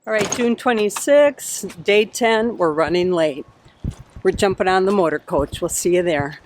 All right, June 26th, day 10. We're running late. We're jumping on the motor coach. We'll see you there.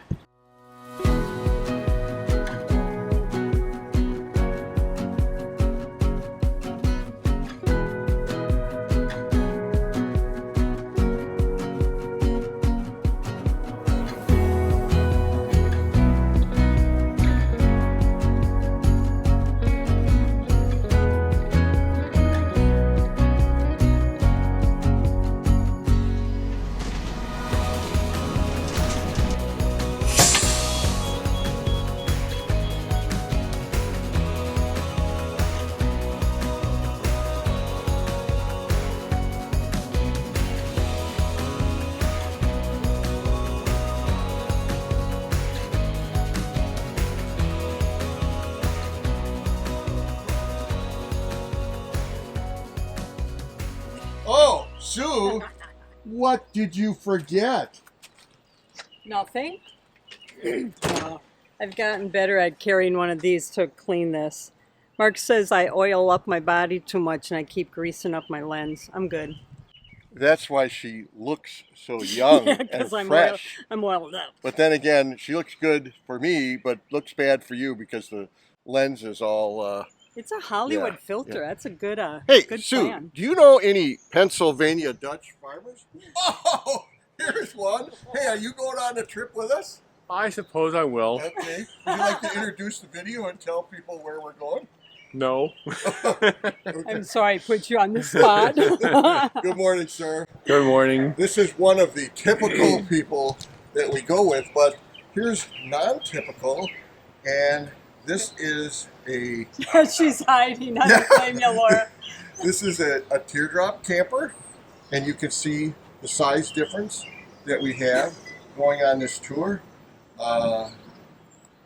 Oh, Sue, what did you forget? Nothing. I've gotten better at carrying one of these to clean this. Mark says I oil up my body too much and I keep greasing up my lens. I'm good. That's why she looks so young Yeah, and because fresh. I'm oiled up. But then again, she looks good for me, but looks bad for you because the lens is all... It's a Hollywood Yeah, filter. yeah. That's a good, Hey, good Sue, plan. do you know any Pennsylvania Dutch farmers? Oh, here's one. Hey, are you going on a trip with us? I suppose I will. Okay. Would you like to introduce the video and tell people where we're going? No. I'm sorry I put you on the spot. Good morning, sir. Good morning. This is one of the typical people that we go with, but here's non-typical, and this is a... She's hiding. I don't blame you, Laura. This is a teardrop camper, and you can see the size difference that we have going on this tour.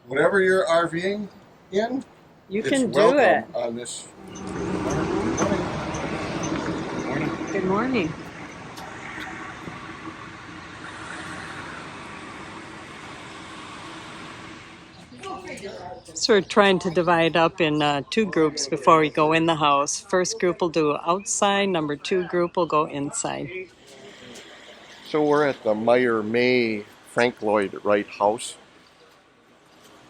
Whatever you're RVing in, You it's can do welcome it. on this. Good morning. So we're trying to divide up in two groups before we go in the house. First group will do outside. Number two group will go inside. So we're at the Meyer Frank Lloyd Wright house.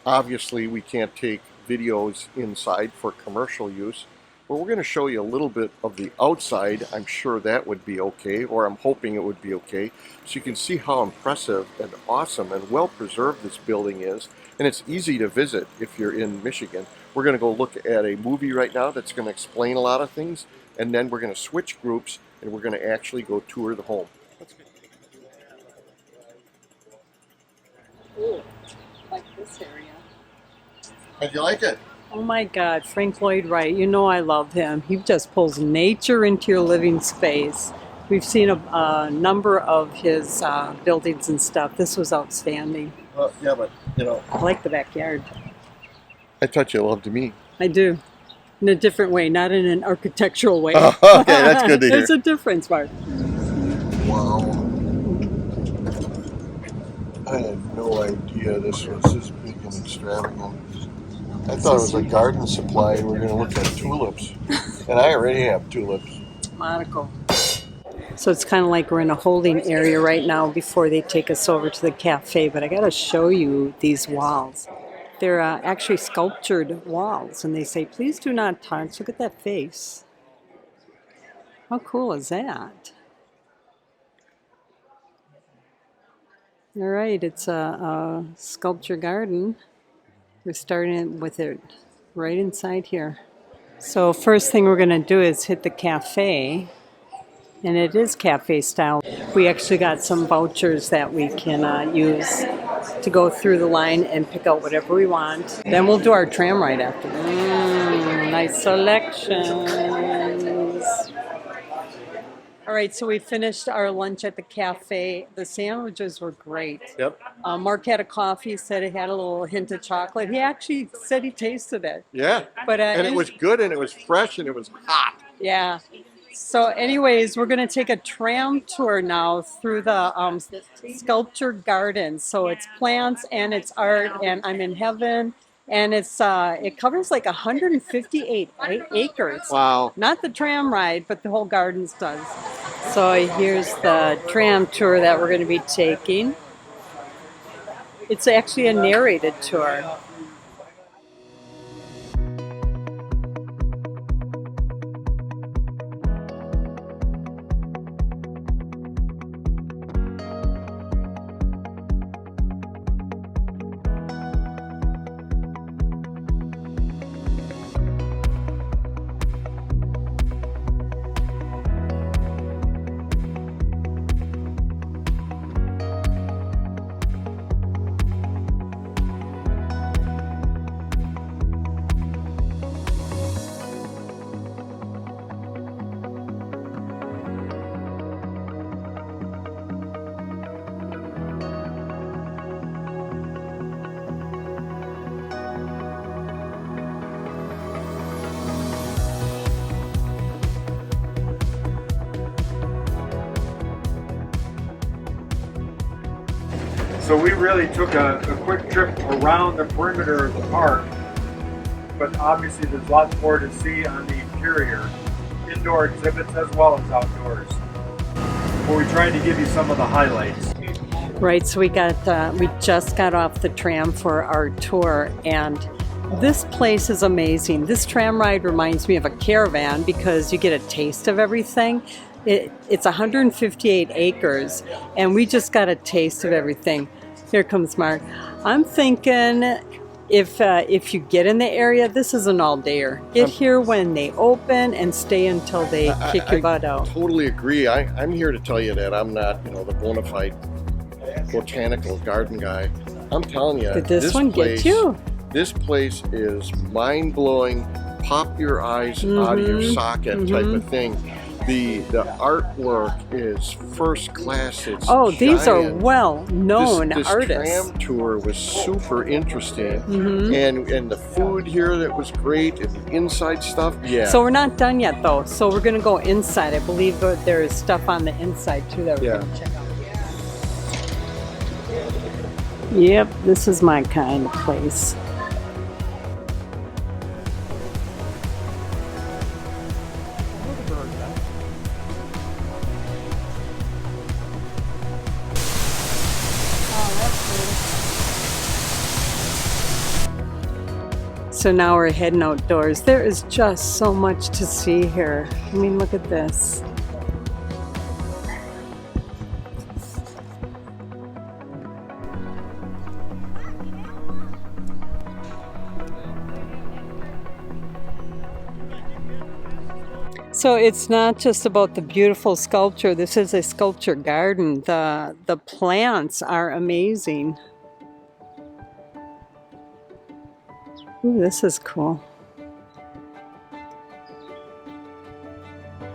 Obviously, we can't take videos inside for commercial use, but we're going to show you a little bit of the outside. I'm sure that would be okay, or I'm hoping it would be okay, so you can see how impressive and awesome and well preserved this building is, and it's easy to visit if you're in Michigan. We're going to go look at a movie right now that's going to explain a lot of things, and then we're going to switch groups and we're going to actually go tour the home. Ooh, like this area. How'd you like it? Oh my God, Frank Lloyd Wright. You know I love him. He just pulls nature into your living space. We've seen a number of his buildings and stuff. This was outstanding. Well, yeah, but, you know, I like the backyard. I thought you loved me. I do. In a different way, not in an architectural way. Oh, okay, that's good to hear. There's a difference, Mark. Wow. I had no idea this was this big and extravagant. I thought it was a garden supply and we we're going to look at tulips. And I already have tulips. Monaco. So it's kind of like we're in a holding area right now before they take us over to the cafe. But I got to show you these walls. They're actually sculptured walls. And they say, please do not touch. Look at that face. How cool is that? All right, it's a sculpture garden. We're starting with it right inside here. So first thing we're going to do is hit the cafe, and it is cafe style. We actually got some vouchers that we can use to go through the line and pick out whatever we want. Then we'll do our tram ride after. Nice selections. All right, so we finished our lunch at the cafe. The sandwiches were great. Yep. Mark had a coffee, said it had a little hint of chocolate. He actually said he tasted it. Yeah. But and it was good and it was fresh and it was hot. Yeah. So anyways, we're going to take a tram tour now through the sculpture garden. So it's plants and it's art, and I'm in heaven. And it covers like 158 acres. Wow. Not the tram ride, but the whole gardens does. So here's the tram tour that we're going to be taking. It's actually a narrated tour. So we really took a quick trip around the perimeter of the park, but obviously there's lots more to see on the interior, indoor exhibits as well as outdoors. But we tried to give you some of the highlights. Right, so we just got off the tram for our tour, and this place is amazing. This tram ride reminds me of a caravan because you get a taste of everything. It's 158 acres, and we just got a taste of everything. Here comes Mark. I'm thinking if you get in the area, this is an all-dayer. Get here when they open and stay until they kick your butt out. I totally agree. I'm here to tell you that I'm not, the bona fide botanical garden guy. I'm telling you, Did this one place, get you? This place is mind-blowing, pop your eyes out of your socket type of thing. The artwork is first class. It's these are giant. well-known this artists. tram tour was super interesting, and the food here that was great, and the inside stuff. Yeah. So we're not done yet, though. So we're going to go inside. I believe that there is stuff on the inside too that we're going to check out. Yep, this is my kind of place. So now we're heading outdoors. There is just so much to see here. I mean, look at this. So it's not just about the beautiful sculpture. This is a sculpture garden. The plants are amazing. Ooh, this is cool.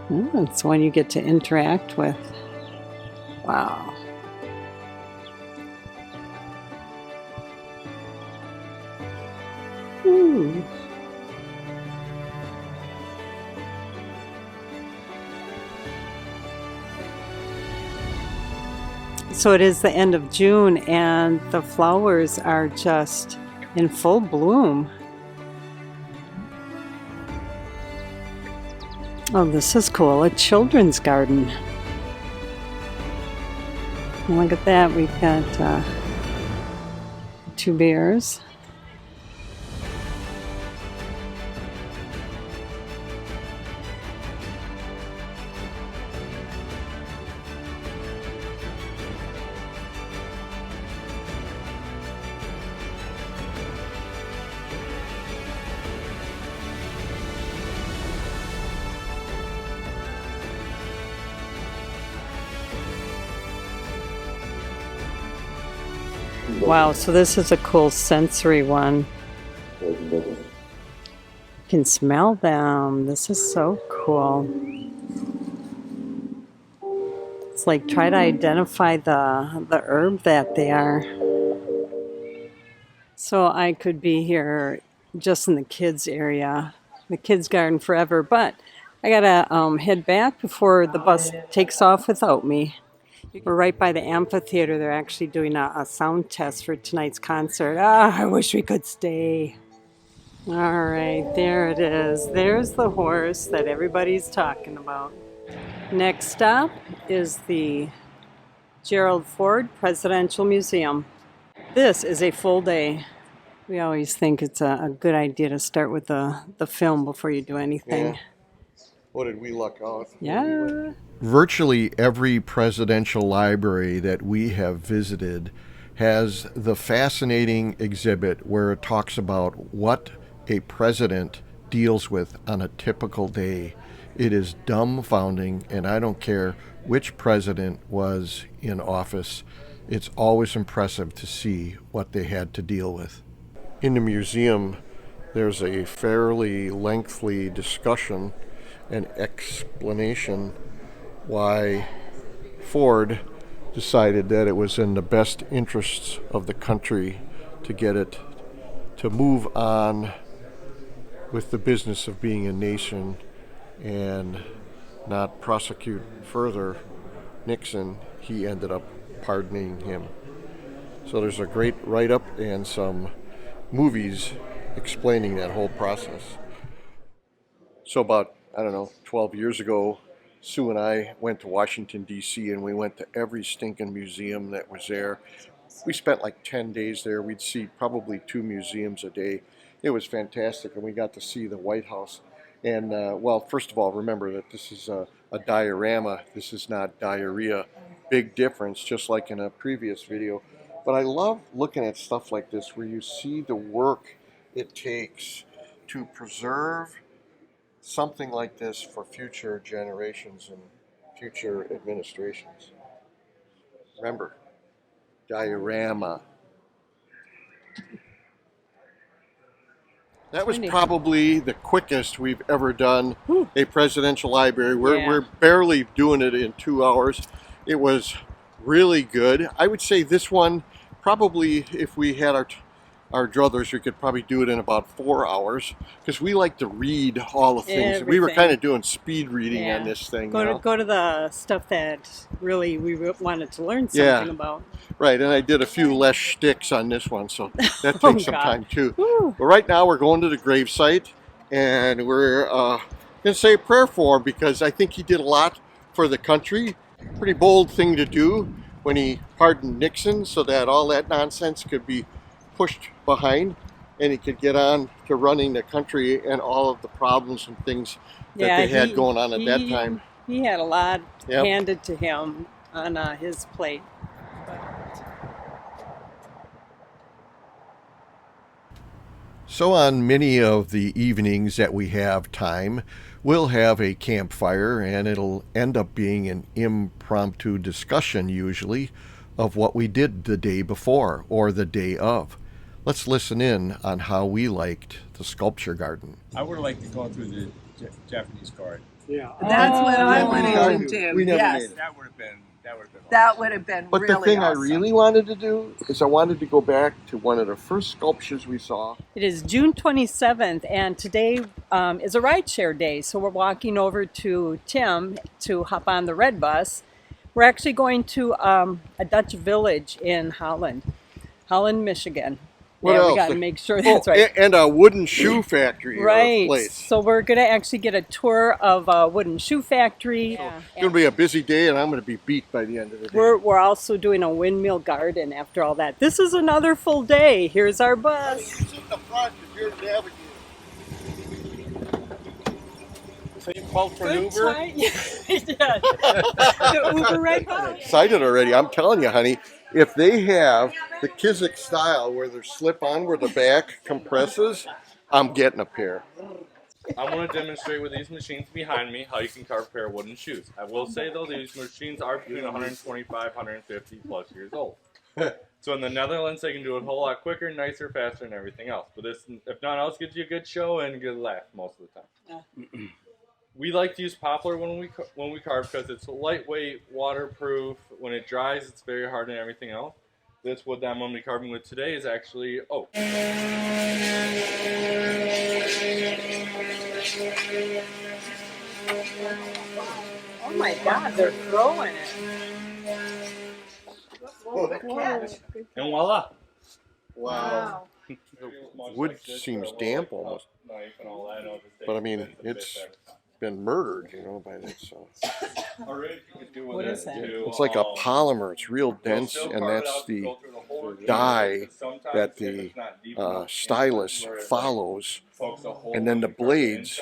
Oh, it's one you get to interact with. Wow. Ooh. So it is the end of June and the flowers are just in full bloom. Oh, this is cool. A children's garden. Look at that. We've got 2 bears. Wow, so this is a cool sensory one. You can smell them. This is so cool. It's like try to identify the herb that they are. So I could be here just in the kids area, the kids garden forever, but I gotta head back before the bus takes off without me. We're right by the amphitheater. They're actually doing a sound test for tonight's concert. I wish we could stay. All right, there it is. There's the horse that everybody's talking about. Next stop is the Gerald Ford Presidential Museum. This is a full day. We always think it's a good idea to start with the film before you do anything. Yeah. What did we luck out? Yeah. Virtually every presidential library that we have visited has the fascinating exhibit where it talks about what a president deals with on a typical day. It is dumbfounding, and I don't care which president was in office. It's always impressive to see what they had to deal with. In the museum, there's a fairly lengthy discussion and explanation why Ford decided that it was in the best interests of the country to get it to move on with the business of being a nation and not prosecute further Nixon. He ended up pardoning him. So there's a great write-up and some movies explaining that whole process. So about, 12 years ago, Sue and I went to Washington, D.C., and we went to every stinking museum that was there. We spent like 10 days there. We'd see probably 2 museums a day. It was fantastic, and we got to see the White House. And, first of all, remember that this is a diorama. This is not diarrhea. Big difference, just like in a previous video. But I love looking at stuff like this where you see the work it takes to preserve something like this for future generations and future administrations. Remember, diorama. That was probably the quickest we've ever done a presidential library. We're barely doing it in 2 hours. It was really good. I would say this one, probably if we had our druthers, we could probably do it in about 4 hours because we like to read all the things. Everything. We were kind of doing speed reading on this thing. Go to the stuff that really we wanted to learn something about. Right, and I did a few less shticks on this one, so that takes some time too. Woo. But right now we're going to the gravesite, and we're going to say a prayer for him because I think he did a lot for the country. Pretty bold thing to do when he pardoned Nixon so that all that nonsense could be pushed behind and he could get on to running the country and all of the problems and things that they had going on at that time. He had a lot handed to him on his plate. So on many of the evenings that we have time, we'll have a campfire, and it'll end up being an impromptu discussion usually of what we did the day before or the day of. Let's listen in on how we liked the sculpture garden. I would like to go through the Japanese garden. Yeah. That's what I wanted to do. We never Yes. made it. That would have been That would have been But really the thing awesome. I really wanted to do is I wanted to go back to one of the first sculptures we saw. It is June 27th, and today is a rideshare day. So we're walking over to Tim to hop on the red bus. We're actually going to a Dutch village in Holland, Michigan. What else? We got to make sure that's right. And a wooden shoe factory Right. place. So we're going to actually get a tour of a wooden shoe factory. It's going to be a busy day, and I'm going to be beat by the end of the day. We're also doing a windmill garden after all that. This is another full day. Here's our bus. You sit in the front if you're the navigator. So you called for an Uber? The Uber right now. Excited already. I'm telling you, honey, if they have the Kizik style where they're slip-on where the back compresses, I'm getting a pair. I want to demonstrate with these machines behind me how you can carve a pair of wooden shoes. I will say though, these machines are between 125, 150 plus years old. So in the Netherlands, they can do it a whole lot quicker, nicer, faster, and everything else. But this, if not else, gives you a good show and a good laugh most of the time. We like to use poplar when we carve because it's lightweight, waterproof. When it dries, it's very hard and everything else. This wood that I'm going to be carving with today is actually oak. Oh my God, they're throwing it. Oh, that catch. And voila! Wow. The wood seems damp almost. But I mean, it's been murdered, you know, by this. So. What is that? It's like a polymer. It's real dense, and that's the dye that the stylus follows, and then the blades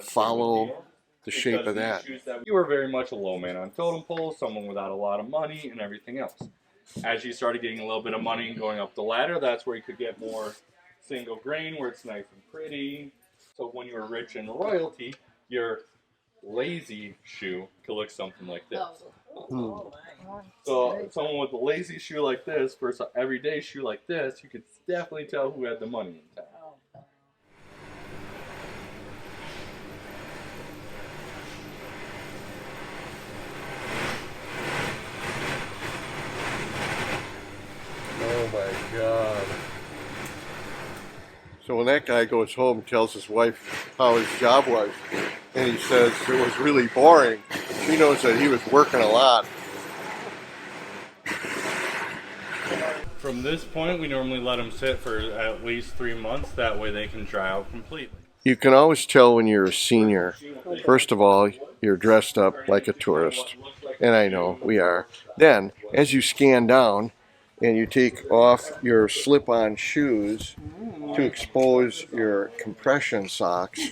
follow the shape of that. You were very much a low man on totem pole, someone without a lot of money and everything else. As you started getting a little bit of money and going up the ladder, that's where you could get more single grain, where it's nice and pretty. So when you were rich in royalty, your lazy shoe could look something like this. So someone with a lazy shoe like this versus an everyday shoe like this, you could definitely tell who had the money in town. Oh my God. So when that guy goes home and tells his wife how his job was, and he says it was really boring, she knows that he was working a lot. From this point, we normally let them sit for at least 3 months. That way they can dry out completely. You can always tell when you're a senior. First of all, you're dressed up like a tourist. And I know, we are. Then, as you scan down, and you take off your slip-on shoes to expose your compression socks,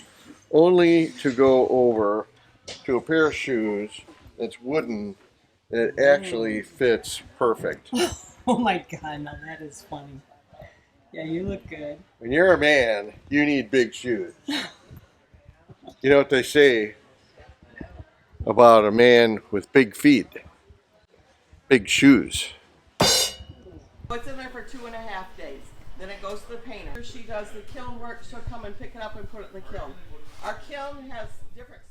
only to go over to a pair of shoes that's wooden, and it actually fits perfect. Oh my God, now that is funny. Yeah, you look good. When you're a man, you need big shoes. You know what they say about a man with big feet? Big shoes. It's in there for 2.5 days. Then it goes to the painter. She does the kiln work. She'll come and pick it up and put it in the kiln. Our kiln has different.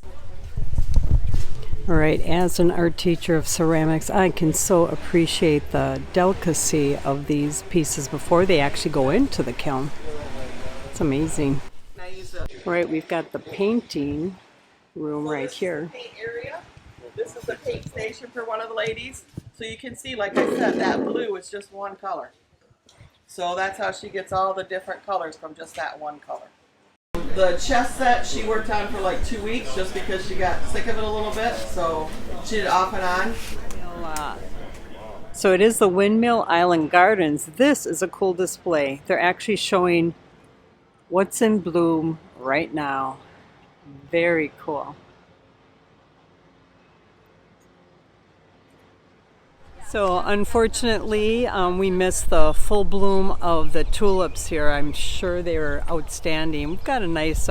All right, as an art teacher of ceramics, I can so appreciate the delicacy of these pieces before they actually go into the kiln. It's amazing. All right, we've got the painting room right here. Paint area. This is the paint station for one of the ladies. So you can see, like I said, that blue is just one color. So that's how she gets all the different colors from just that one color. The chest set she worked on for like 2 weeks just because she got sick of it a little bit. So she did it off and on. So it is the Windmill Island Gardens. This is a cool display. They're actually showing what's in bloom right now. Very cool. So unfortunately, we missed the full bloom of the tulips here. I'm sure they were outstanding. We've got a nice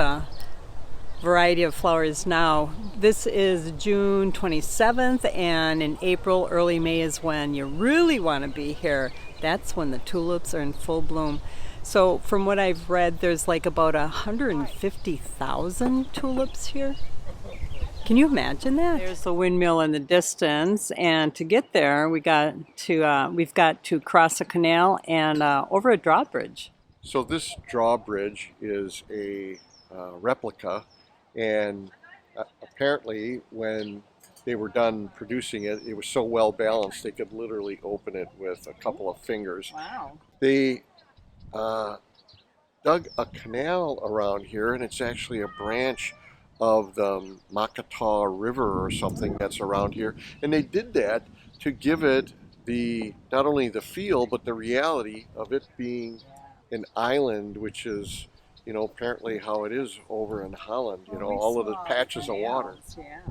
variety of flowers now. This is June 27th, and in April, early May is when you really want to be here. That's when the tulips are in full bloom. So from what I've read, there's like about 150,000 tulips here. Can you imagine that? There's the windmill in the distance, and to get there, we've got to cross a canal and over a drawbridge. So this drawbridge is a replica, and apparently when they were done producing it, it was so well balanced they could literally open it with a couple of fingers. Wow. They dug a canal around here, and it's actually a branch of the Makata River or something that's around here, and they did that to give it the not only the feel but the reality of it being an island, which is, you know, apparently how it is over in Holland. You know, all of the patches of water. Yeah.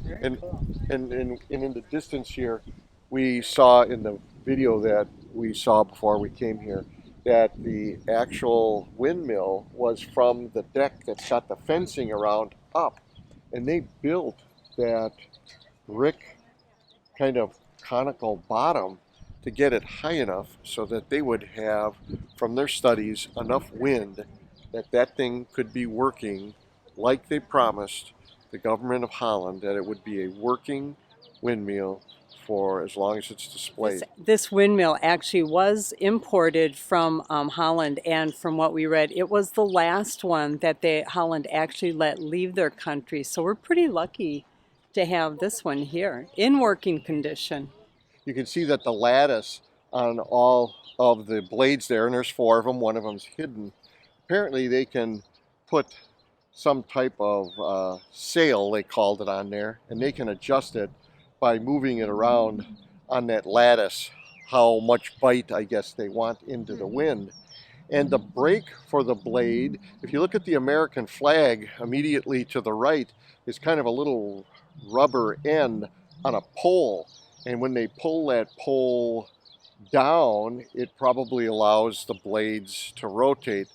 Very And cool. and in the distance here, we saw in the video that we saw before we came here that the actual windmill was from the deck that's got the fencing around up, and they built that brick kind of conical bottom to get it high enough so that they would have, from their studies, enough wind that that thing could be working like they promised the government of Holland, that it would be a working windmill for as long as it's displayed. This windmill actually was imported from Holland, and from what we read, it was the last one that Holland actually let leave their country. So we're pretty lucky to have this one here in working condition. You can see that the lattice on all of the blades there, and there's 4 of them. One of them's hidden. Apparently they can put some type of sail, they called it, on there, and they can adjust it by moving it around on that lattice, how much bite, I guess, they want into the wind. And the brake for the blade, if you look at the American flag immediately to the right, is kind of a little rubber end on a pole. And when they pull that pole down, it probably allows the blades to rotate.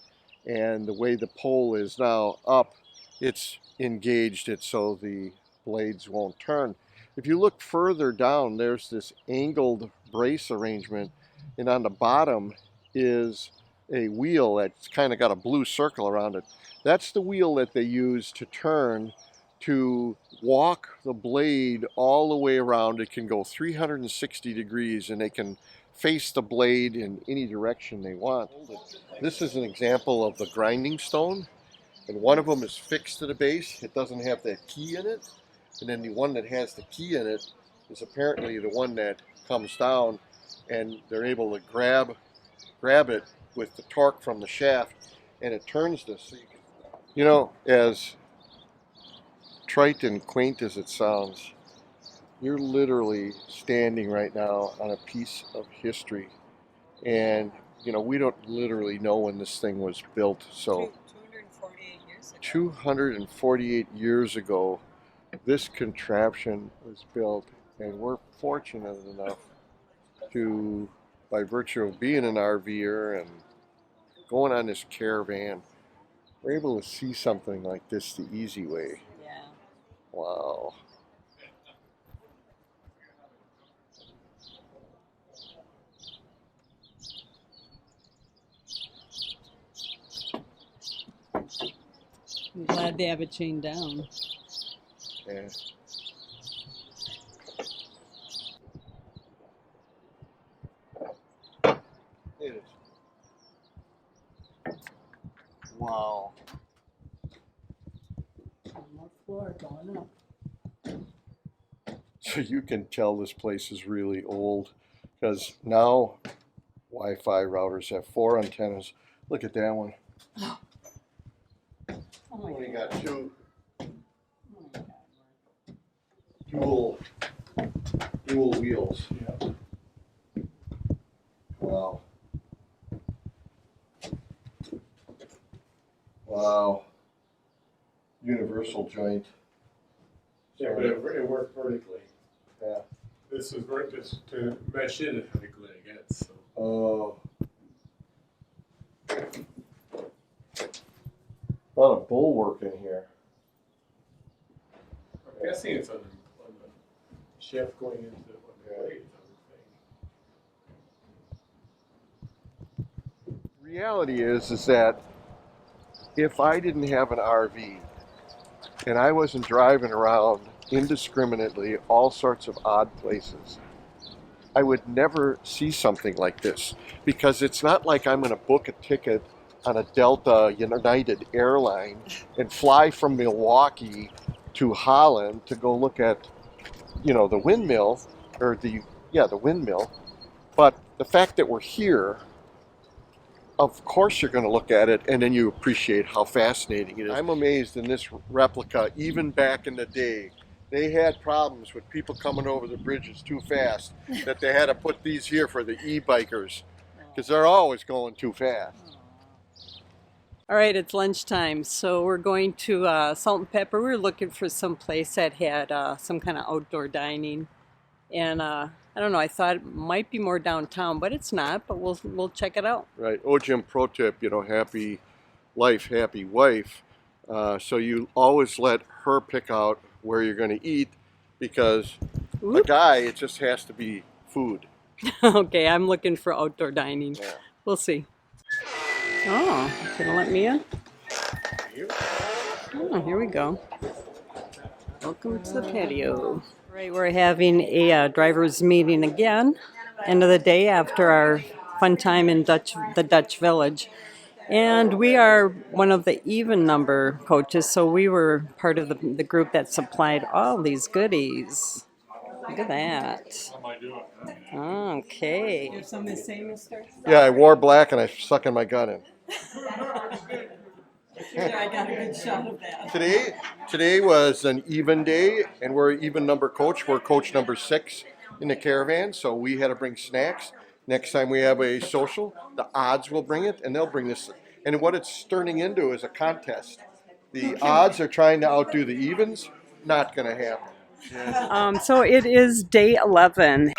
And the way the pole is now up, it's engaged it so the blades won't turn. If you look further down, there's this angled brace arrangement, and on the bottom is a wheel that's kind of got a blue circle around it. That's the wheel that they use to turn, to walk the blade all the way around. It can go 360 degrees and they can face the blade in any direction they want. This is an example of the grinding stone, and one of them is fixed to the base. It doesn't have that key in it, and then the one that has the key in it is apparently the one that comes down, and they're able to grab it with the torque from the shaft, and it turns this. So you know, as trite and quaint as it sounds, you're literally standing right now on a piece of history. And, you know, we don't literally know when this thing was built. So 248 years ago. 248 years ago, this contraption was built, and we're fortunate enough to, by virtue of being an RVer and going on this caravan, we're able to see something like this the easy way. Yeah. Wow. I'm glad they have it chained down. Yeah. It is. Wow. One more floor going up. So you can tell this place is really old, because now Wi-Fi routers have 4 antennas. Look at that one. Oh my We God. got 2 Oh my God. dual wheels. Yeah. Wow. Wow. Universal joint. Yeah, but it worked vertically. Yeah. This was worked just to mesh in vertically, I guess. So. Oh. A lot of bulwark in here. I'm guessing it's on the shaft going into one of the blades, I would think. Reality is that if I didn't have an RV and I wasn't driving around indiscriminately all sorts of odd places, I would never see something like this, because it's not like I'm going to book a ticket on a Delta United airline and fly from Milwaukee to Holland to go look at, you know, the windmill, or the windmill. But the fact that we're here, of course you're going to look at it and then you appreciate how fascinating it is. I'm amazed in this replica, even back in the day, they had problems with people coming over the bridges too fast, that they had to put these here for the e-bikers, because they're always going too fast. All right, it's lunchtime, so we're going to Salt and Pepper. We were looking for some place that had some kind of outdoor dining, and I don't know, I thought it might be more downtown, but it's not, but we'll check it out. Right. Jim, pro tip, you know, happy life, happy wife. So you always let her pick out where you're going to eat, because the guy, it just has to be food. Okay, I'm looking for outdoor dining. Yeah. We'll see. Oh, gonna let me in? Oh, here we go. Welcome to the patio. Right, we're having a driver's meeting again. End of the day after our fun time in the Dutch Village. And we are one of the even number coaches, so we were part of the group that supplied all these goodies. Look at that. Okay. You have something to say, mister? Yeah, I wore black and I sucking my gun in. Yeah, I got a good shot of that. Today was an even day, and we're even number coach. We're coach number 6 in the caravan, so we had to bring snacks. Next time we have a social, the odds will bring it, and they'll bring this. And what it's turning into is a contest. The odds are trying to outdo the evens. Not going to happen. So it is day 11.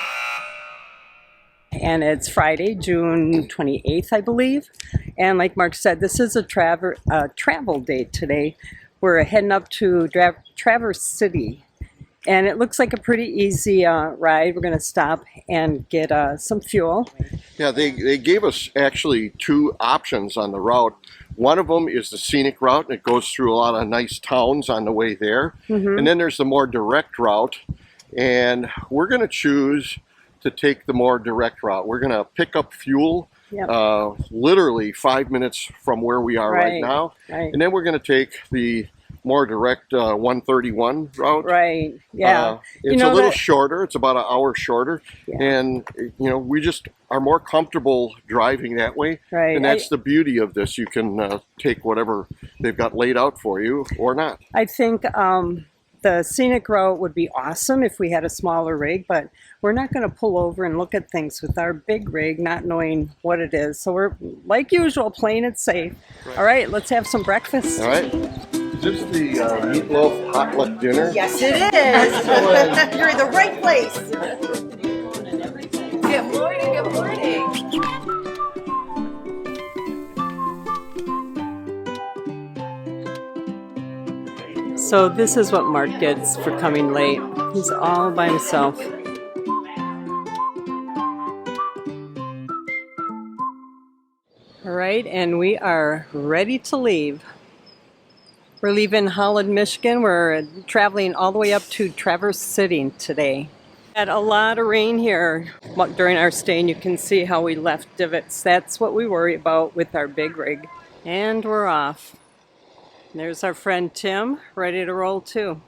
And it's Friday, June 28th, I believe. And like Mark said, this is a travel day today. We're heading up to Traverse City. And it looks like a pretty easy ride. We're going to stop and get some fuel. Yeah, they gave us actually 2 options on the route. One of them is the scenic route, and it goes through a lot of nice towns on the way there. And then there's the more direct route. And we're going to choose to take the more direct route. We're going to pick up fuel literally 5 minutes from where we are right now. And then we're going to take the more direct 131 route. Right, yeah. It's a little shorter. It's about an hour shorter. Yeah. And, we just are more comfortable driving that way. Right. And that's the beauty of this. You can take whatever they've got laid out for you or not. I think the scenic route would be awesome if we had a smaller rig, but we're not going to pull over and look at things with our big rig, not knowing what it is. So we're, like usual, playing it safe. Right. All right, let's have some breakfast. All right. Is this the meatloaf potluck dinner? Yes, it is. You're in the right place. Good morning, good morning. So this is what Mark gets for coming late. He's all by himself. All right, and we are ready to leave. We're leaving Holland, Michigan. We're traveling all the way up to Traverse City today. Had a lot of rain here during our stay, and you can see how we left divots. That's what we worry about with our big rig. And we're off. There's our friend Tim, ready to roll too.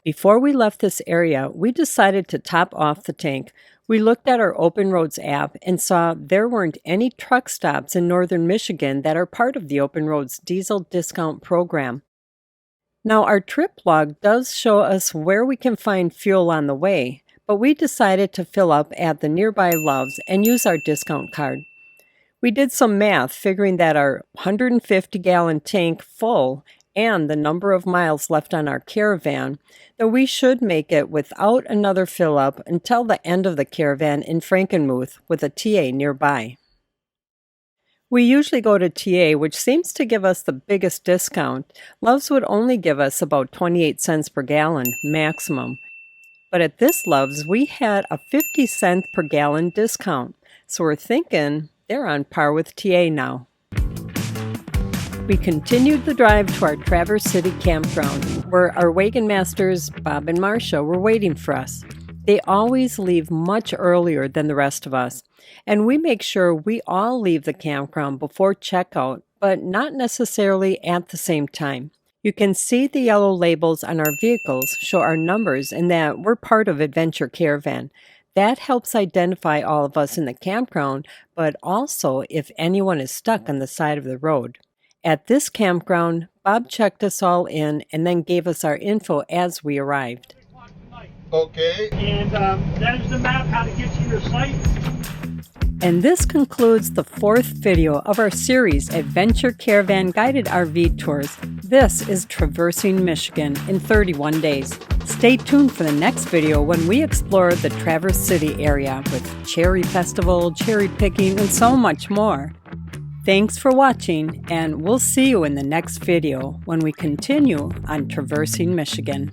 Before we left this area, we decided to top off the tank. We looked at our Open Roads app and saw there weren't any truck stops in northern Michigan that are part of the Open Roads diesel discount program. Now, our trip log does show us where we can find fuel on the way, but we decided to fill up at the nearby Loves and use our discount card. We did some math, figuring that our 150-gallon tank full and the number of miles left on our Caravan, that we should make it without another fill-up until the end of the Caravan in Frankenmuth with a TA nearby. We usually go to TA, which seems to give us the biggest discount. Loves would only give us about 28 cents per gallon, maximum. But at this Loves, we had a 50 cent per gallon discount. So we're thinking they're on par with TA now. We continued the drive to our Traverse City campground, where our wagon masters, Bob and Marcia, were waiting for us. They always leave much earlier than the rest of us, and we make sure we all leave the campground before checkout, but not necessarily at the same time. You can see the yellow labels on our vehicles show our numbers and that we're part of Adventure Caravan. That helps identify all of us in the campground, but also if anyone is stuck on the side of the road. At this campground, Bob checked us all in and then gave us our info as we arrived. Okay. And that is the map how to get to your site. And this concludes the 4th video of our series, Adventure Caravan Guided RV Tours. This is Traversing Michigan in 31 days. Stay tuned for the next video when we explore the Traverse City area with Cherry Festival, cherry picking, and so much more. Thanks for watching, and we'll see you in the next video when we continue on Traversing Michigan.